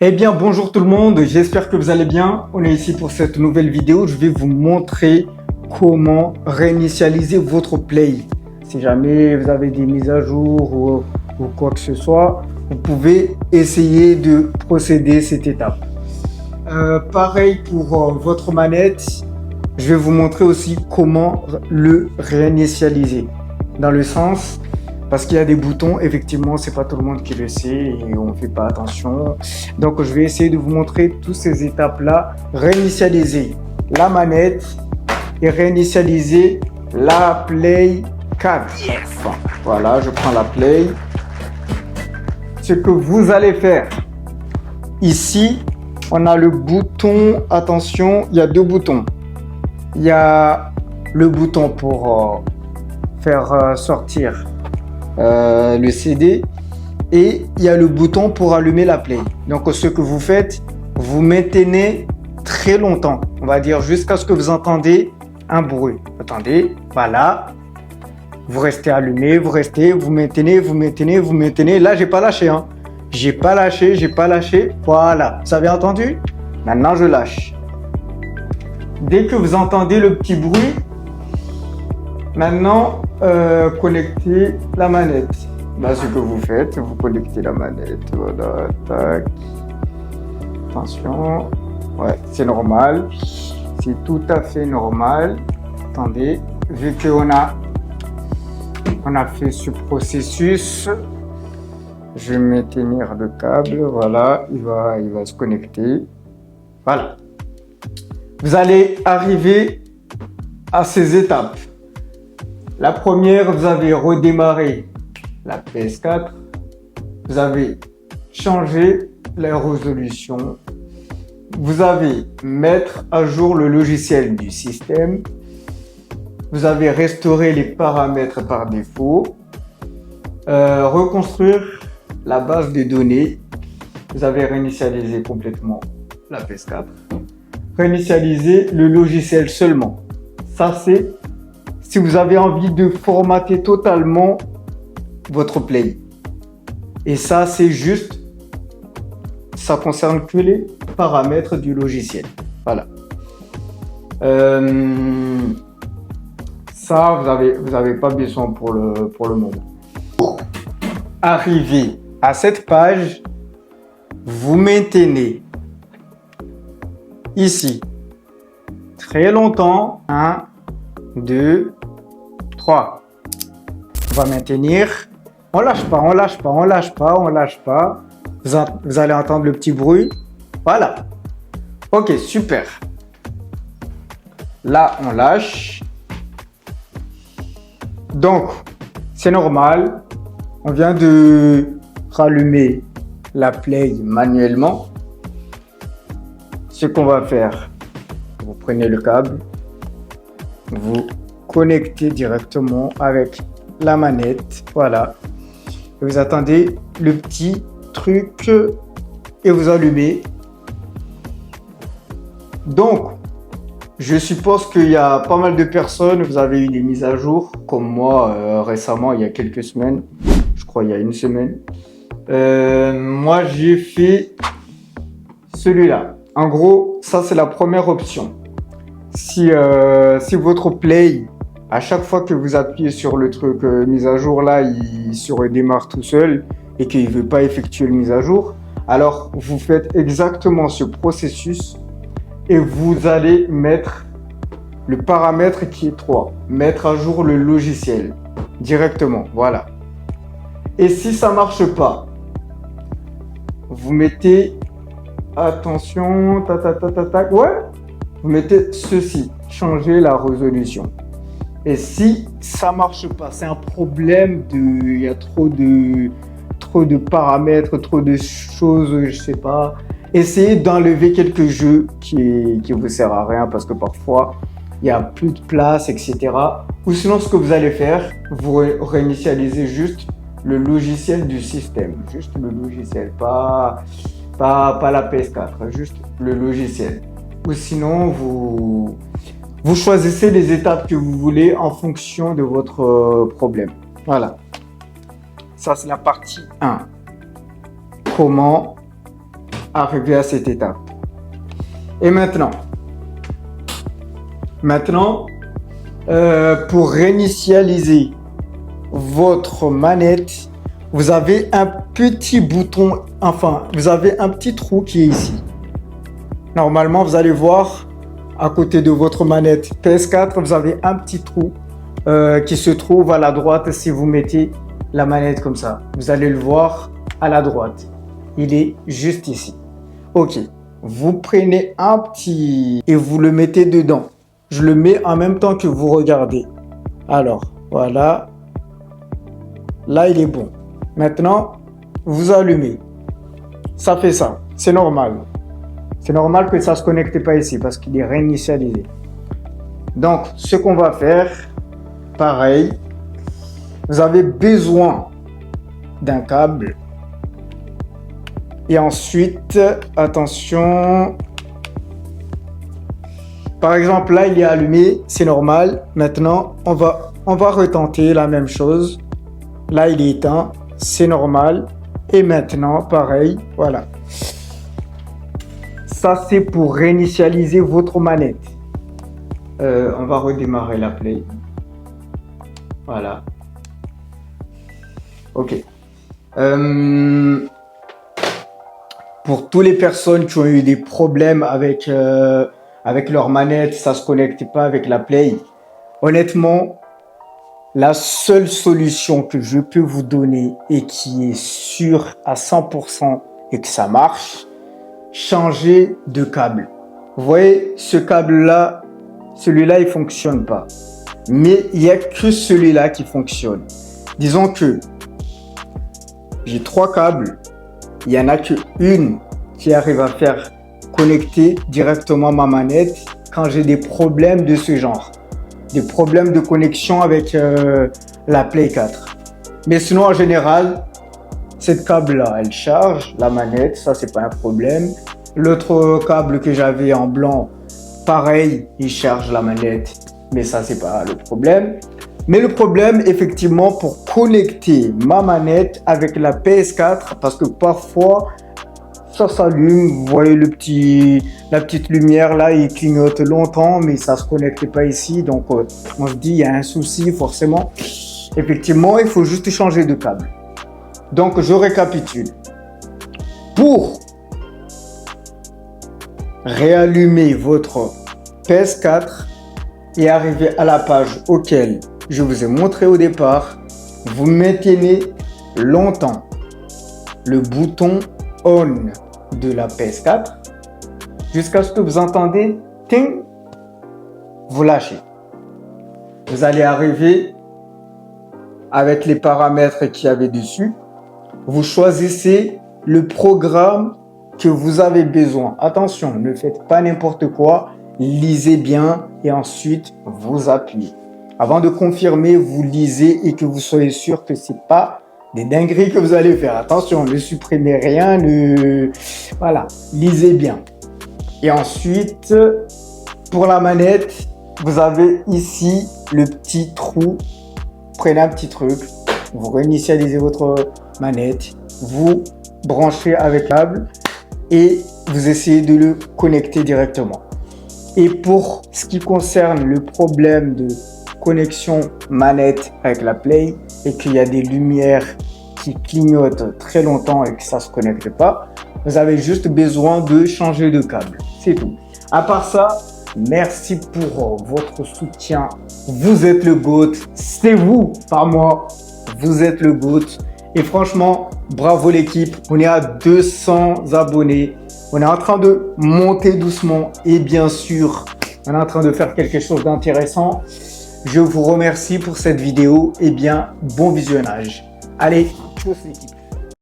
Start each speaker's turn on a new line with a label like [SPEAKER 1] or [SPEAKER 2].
[SPEAKER 1] Eh bien, bonjour tout le monde, j'espère que vous allez bien. On est ici pour cette nouvelle vidéo. Je vais vous montrer comment réinitialiser votre Play. Si jamais vous avez des mises à jour ou quoi que ce soit, vous pouvez essayer de procéder à cette étape. Pareil pour votre manette, je vais vous montrer aussi comment le réinitialiser. Dans le sens, parce qu'il y a des boutons, effectivement, c'est pas tout le monde qui le sait et on ne fait pas attention. Donc, je vais essayer de vous montrer toutes ces étapes-là. Réinitialiser la manette et réinitialiser la Play 4. Yes. Voilà, je prends la Play. Ce que vous allez faire, ici, on a le bouton, attention, il y a deux boutons. Il y a le bouton pour faire sortir le CD et il y a le bouton pour allumer la Play. Donc ce que vous faites, vous maintenez très longtemps, on va dire jusqu'à ce que vous entendez un bruit. Attendez, voilà, vous restez allumé, vous restez, vous maintenez, vous maintenez, vous maintenez. Là, j'ai pas lâché, hein. J'ai pas lâché. Voilà, vous avez entendu? Maintenant, je lâche. Dès que vous entendez le petit bruit, maintenant, connectez la manette. Là, ce que vous faites, vous connectez la manette. Voilà, tac. Attention. Ouais, c'est normal. C'est tout à fait normal. Attendez, vu qu'on a fait ce processus, je vais maintenir le câble. Voilà, il va se connecter. Voilà. Vous allez arriver à ces étapes. La première, vous avez redémarré la PS4. Vous avez changé la résolution. Vous avez mettre à jour le logiciel du système. Vous avez restauré les paramètres par défaut. Reconstruire la base de données. Vous avez réinitialisé complètement la PS4. Réinitialiser le logiciel seulement. Ça, c'est si vous avez envie de formater totalement votre Play. Et ça, c'est juste, ça concerne que les paramètres du logiciel. Voilà. Ça, vous avez pas besoin pour le moment. Pour arriver à cette page, vous maintenez ici très longtemps. 1, 2, 3. On va maintenir. On lâche pas. Vous allez entendre le petit bruit. Voilà. Ok, super. Là, on lâche. Donc, c'est normal. On vient de rallumer la Play manuellement. Ce qu'on va faire, vous prenez le câble, vous connectez directement avec la manette, voilà, et vous attendez le petit truc et vous allumez. Donc, je suppose qu'il y a pas mal de personnes, vous avez eu des mises à jour, comme moi récemment, il y a quelques semaines, je crois il y a une semaine. Moi, j'ai fait celui-là. En gros, ça c'est la première option. Si votre Play, à chaque fois que vous appuyez sur le truc mise à jour là, il se redémarre tout seul et qu'il ne veut pas effectuer le mise à jour, alors vous faites exactement ce processus et vous allez mettre le paramètre qui est 3, mettre à jour le logiciel directement, voilà. Et si ça ne marche pas, vous mettez, attention, ouais, vous mettez ceci, changer la résolution. Et si ça marche pas, c'est un problème il y a trop de paramètres, trop de choses, je sais pas. Essayez d'enlever quelques jeux qui vous servent à rien parce que parfois il y a plus de place, etc. Ou sinon, ce que vous allez faire, vous réinitialisez juste le logiciel du système, juste le logiciel, pas la PS4, juste le logiciel. Ou sinon, vous choisissez les étapes que vous voulez en fonction de votre problème. Voilà. Ça, c'est la partie 1. Comment arriver à cette étape. Et maintenant, pour réinitialiser votre manette, vous avez un petit bouton, enfin, vous avez un petit trou qui est ici. Normalement, vous allez voir à côté de votre manette PS4, vous avez un petit trou qui se trouve à la droite si vous mettez la manette comme ça. Vous allez le voir à la droite. Il est juste ici. Ok. Vous prenez un petit et vous le mettez dedans. Je le mets en même temps que vous regardez. Alors, voilà. Là, il est bon. Maintenant, vous allumez. Ça fait ça. C'est normal. C'est normal que ça ne se connecte pas ici parce qu'il est réinitialisé. Donc, ce qu'on va faire, pareil. Vous avez besoin d'un câble. Et ensuite, attention. Par exemple, là, il est allumé. C'est normal. Maintenant, on va retenter la même chose. Là, il est éteint. C'est normal. Et maintenant, pareil. Voilà. Ça, c'est pour réinitialiser votre manette. On va redémarrer la Play. Voilà. Ok. Pour toutes les personnes qui ont eu des problèmes avec leur manette, ça ne se connecte pas avec la Play. Honnêtement, la seule solution que je peux vous donner et qui est sûre à 100% et que ça marche, changer de câble. Vous voyez, ce câble-là, celui-là, il ne fonctionne pas. Mais il n'y a que celui-là qui fonctionne. Disons que j'ai 3 câbles. Il n'y en a qu'une qui arrive à faire connecter directement ma manette quand j'ai des problèmes de ce genre. Des problèmes de connexion avec la Play 4. Mais sinon, en général, cette câble-là, elle charge la manette. Ça, c'est pas un problème. L'autre câble que j'avais en blanc, pareil, il charge la manette. Mais ça, c'est pas le problème. Mais le problème, effectivement, pour connecter ma manette avec la PS4, parce que parfois, ça s'allume, vous voyez la petite lumière là, il clignote longtemps, mais ça ne se connecte pas ici. Donc, on se dit, il y a un souci, forcément. Effectivement, il faut juste changer de câble. Donc, je récapitule. Pour réallumer votre PS4 et arriver à la page auquel je vous ai montré au départ, vous maintenez longtemps le bouton on de la PS4 jusqu'à ce que vous entendez ting, vous lâchez. Vous allez arriver avec les paramètres qu'il y avait dessus. Vous choisissez le programme que vous avez besoin. Attention, ne faites pas n'importe quoi. Lisez bien et ensuite vous appuyez. Avant de confirmer, vous lisez et que vous soyez sûr que c'est pas des dingueries que vous allez faire. Attention, ne supprimez rien, voilà, lisez bien. Et ensuite, pour la manette, vous avez ici le petit trou. Prenez un petit truc, vous réinitialisez votre manette, vous branchez avec le câble et vous essayez de le connecter directement. Et pour ce qui concerne le problème de connexion manette avec la Play et qu'il y a des lumières qui clignotent très longtemps et que ça ne se connecte pas, vous avez juste besoin de changer de câble. C'est tout. À part ça, merci pour votre soutien. Vous êtes le GOAT. C'est vous, pas moi. Vous êtes le GOAT. Et franchement, bravo l'équipe. On est à 200 abonnés. On est en train de monter doucement. Et bien sûr, on est en train de faire quelque chose d'intéressant. Je vous remercie pour cette vidéo. Et bien, bon visionnage. Allez, tchuss l'équipe.